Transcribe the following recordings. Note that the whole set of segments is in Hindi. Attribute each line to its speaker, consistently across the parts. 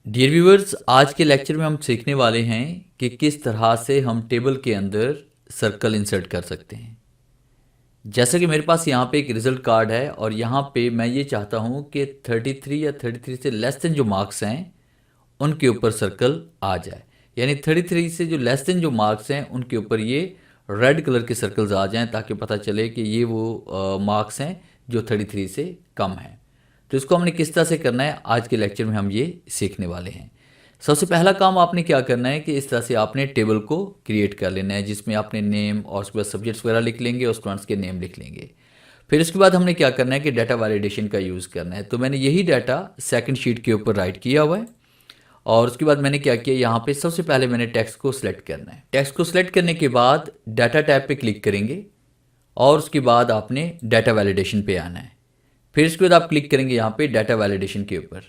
Speaker 1: डियर व्यूअर्स, आज के लेक्चर में हम सीखने वाले हैं कि किस तरह से हम टेबल के अंदर सर्कल इंसर्ट कर सकते हैं। जैसे कि मेरे पास यहाँ पे एक रिज़ल्ट कार्ड है और यहाँ पे मैं ये चाहता हूँ कि 33 या 33 से लेस देन जो मार्क्स हैं उनके ऊपर सर्कल आ जाए। यानी 33 से जो लेस देन जो मार्क्स हैं उनके ऊपर ये रेड कलर के सर्कल्स आ जाएं, ताकि पता चले कि ये वो मार्क्स हैं जो 33 से कम हैं। तो इसको हमने किस तरह से करना है, आज के लेक्चर में हम ये सीखने वाले हैं। सबसे पहला काम आपने क्या करना है कि इस तरह से आपने टेबल को क्रिएट कर लेना है, जिसमें आपने नेम और उसके बाद सब्जेक्ट्स वगैरह लिख लेंगे और स्टूडेंट्स के नेम लिख लेंगे। फिर इसके बाद हमने क्या करना है कि डाटा वैलिडेशन का यूज़ करना है। तो मैंने यही डाटा सेकंड शीट के ऊपर राइट किया हुआ है और उसके बाद मैंने क्या किया, यहाँ पे सबसे पहले मैंने टेक्स्ट को सिलेक्ट करना है। टेक्स्ट को सिलेक्ट करने के बाद डाटा टैब पे क्लिक करेंगे और उसके बाद आपने डाटा वैलिडेशन पे आना है। फिर इसके बाद आप क्लिक करेंगे यहाँ पे डाटा वैलिडेशन के ऊपर।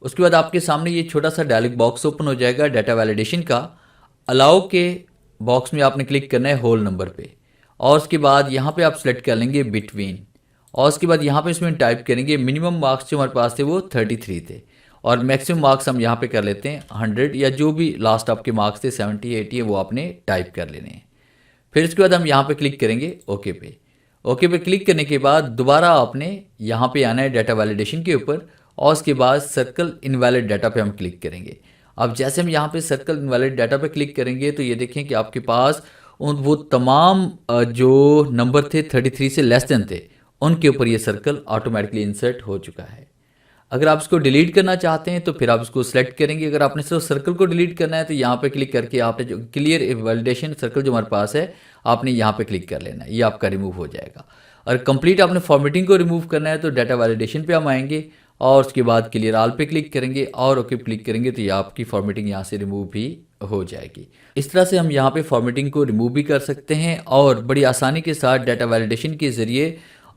Speaker 1: उसके बाद आपके सामने ये छोटा सा डायलॉग बॉक्स ओपन हो जाएगा डाटा वैलिडेशन का। अलाउ के बॉक्स में आपने क्लिक करना है होल नंबर पे और उसके बाद यहाँ पे आप सेलेक्ट कर लेंगे बिटवीन और उसके बाद यहाँ पे इसमें टाइप करेंगे मिनिमम मार्क्स जो हमारे पास थे वो 33 थे और मैक्सिमम मार्क्स हम यहाँ पे कर लेते हैं 100 या जो भी लास्ट आपके मार्क्स थे 70 80 है वो आपने टाइप कर लेने हैं। फिर इसके बाद हम यहाँ पे क्लिक करेंगे ओके पे। ओके पे क्लिक करने के बाद दोबारा आपने यहाँ पे आना है डाटा वैलिडेशन के ऊपर और उसके बाद सर्कल इनवैलिड डाटा पे हम क्लिक करेंगे। अब जैसे हम यहाँ पे सर्कल इनवैलिड डाटा पे क्लिक करेंगे तो ये देखें कि आपके पास वो तमाम जो नंबर थे 33 से लेस देन थे उनके ऊपर ये सर्कल ऑटोमेटिकली इंसर्ट हो चुका है। अगर आप इसको डिलीट करना चाहते हैं तो फिर आप इसको सेलेक्ट करेंगे। अगर आपने सिर्फ सर्कल को डिलीट करना है तो यहाँ पे क्लिक करके आपने जो क्लियर वैलिडेशन सर्कल जो हमारे पास है आपने यहाँ पे क्लिक कर लेना है, ये आपका रिमूव हो जाएगा। और कंप्लीट आपने फॉर्मेटिंग को रिमूव करना है तो डाटा वैलिडेशन पे हम आएंगे और उसके बाद क्लियर ऑल पे क्लिक करेंगे और ओके क्लिक करेंगे तो ये आपकी फॉर्मेटिंग यहाँ से रिमूव भी हो जाएगी। इस तरह से हम यहाँ पे फॉर्मेटिंग को रिमूव भी कर सकते हैं और बड़ी आसानी के साथ डाटा वैलिडेशन के ज़रिए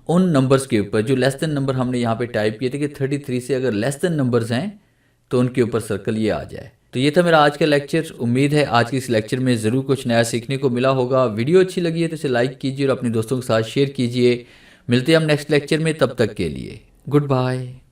Speaker 1: उन नंबर्स के ऊपर जो लेस देन नंबर हमने यहाँ पे टाइप किए थे कि 33 से अगर लेस देन नंबर्स हैं तो उनके ऊपर सर्कल ये आ जाए। तो ये था मेरा आज का लेक्चर। उम्मीद है आज के इस लेक्चर में ज़रूर कुछ नया सीखने को मिला होगा। वीडियो अच्छी लगी है तो इसे लाइक कीजिए और अपने दोस्तों के साथ शेयर कीजिए। मिलते हैं हम नेक्स्ट लेक्चर में, तब तक के लिए गुड बाय।